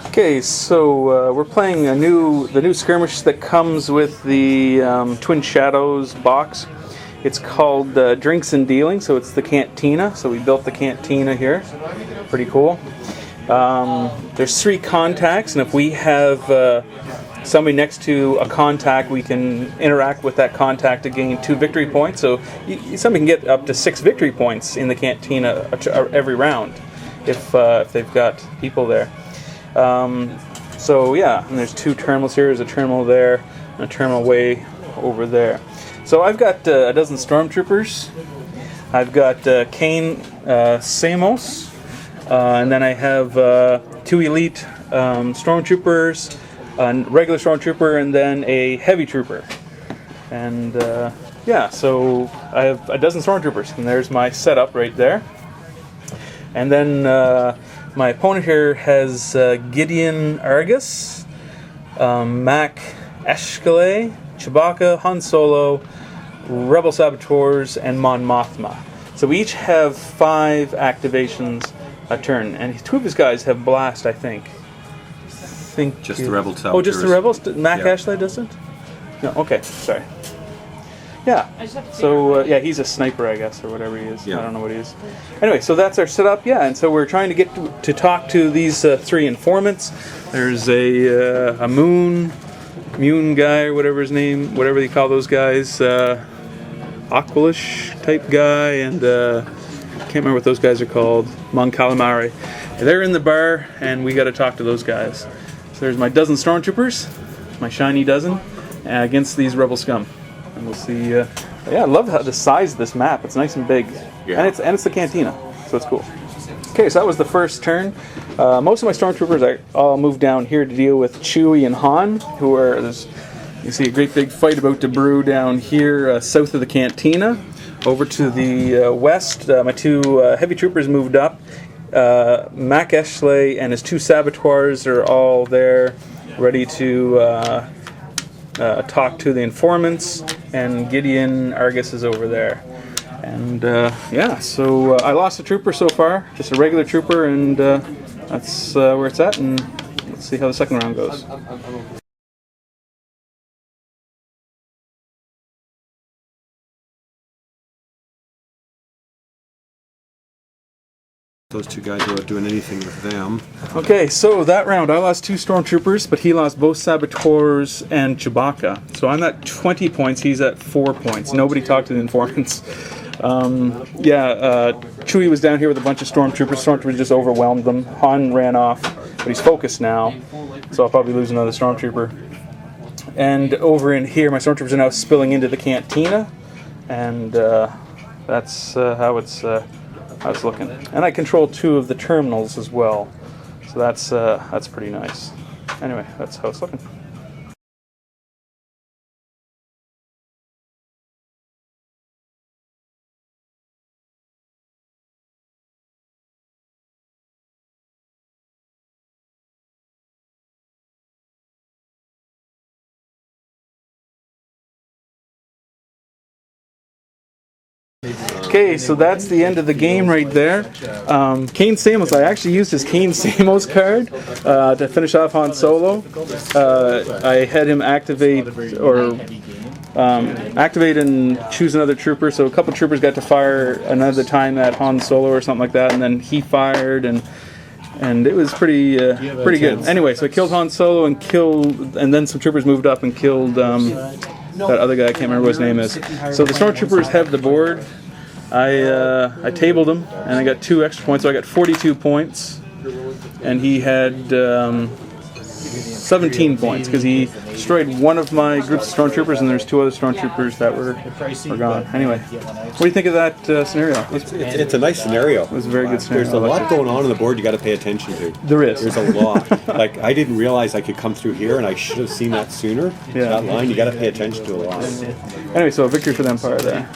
Okay, so we're playing the new skirmish that comes with the Twin Shadows box. It's called Drinks and Dealing, so it's the cantina. So we built the cantina here. Pretty cool. There's 3 contacts, and if we have somebody next to a contact, we can interact with that contact to gain 2 victory points. So somebody can get up to 6 victory points in the cantina every round if they've got people there. So yeah, and there's 2 terminals here. There's a terminal there and a terminal way over there. So I've got a dozen stormtroopers. I've got Kane Samos, and then I have 2 elite stormtroopers, a regular stormtrooper, and then a heavy trooper. And yeah, so I have a dozen stormtroopers, and there's my setup right there. And then my opponent here has Gideon Argus, Mac Eshkale, Chewbacca, Han Solo, Rebel Saboteurs, and Mon Mothma. So we each have 5 activations a turn, and 2 of his guys have blast, I think. Just the Rebel Saboteurs. Oh, just the Rebels? Mac Ashley doesn't? No, okay, sorry. Yeah, so yeah, he's a sniper, I guess, or whatever he is. Yeah. I don't know what he is. Anyway, so that's our setup, yeah, and so we're trying to get to talk to these 3 informants. There's a Moon guy, or whatever his name, whatever they call those guys, Aqualish type guy, and can't remember what those guys are called, Mon Calamari. They're in the bar, and we got to talk to those guys. So there's my dozen stormtroopers, my shiny dozen, against these rebel scum. And we'll see. Yeah, I love the size of this map. It's nice and big, yeah. and it's the cantina, so it's cool. Okay, so that was the first turn. Most of my stormtroopers all moved down here to deal with Chewie and Han, who are. You see a great big fight about to brew down here south of the cantina. Over to the west, my 2 heavy troopers moved up. Mac Eshley and his 2 saboteurs are all there, ready to talk to the informants, and Gideon Argus is over there. And yeah, so I lost a trooper so far, just a regular trooper, and that's where it's at, and let's see how the second round goes. Those 2 guys without doing anything with them. Okay, so that round I lost 2 stormtroopers, but he lost both saboteurs and Chewbacca. So I'm at 20 points, he's at 4 points. Nobody talked to the informants. Chewie was down here with a bunch of stormtroopers. Stormtroopers just overwhelmed them. Han ran off, but he's focused now, so I'll probably lose another stormtrooper. And over in here, my stormtroopers are now spilling into the cantina, and that's how it's looking. And I control 2 of the terminals as well, so that's pretty nice. Anyway, that's how it's looking. Okay, so that's the end of the game right there. Kane Samos, I actually used his Kane Samos card to finish off Han Solo. I had him activate and choose another trooper, so a couple troopers got to fire another time at Han Solo or something like that, and then he fired, and it was pretty good. Anyway, so I killed Han Solo and then some troopers moved up and killed that other guy. I can't remember what his name is. So the stormtroopers have the board. I tabled him, and I got 2 extra points, so I got 42 points, and he had 17 points because he destroyed one of my groups of stormtroopers, and there's 2 other stormtroopers that were gone. Anyway, what do you think of that scenario? It's a nice scenario. It was a very good scenario. There's a lot going on the board you got to pay attention to. There is. There's a lot. Like, I didn't realize I could come through here, and I should have seen that sooner. Yeah. That line, you got to pay attention to a lot. Anyway, so a victory for the Empire there.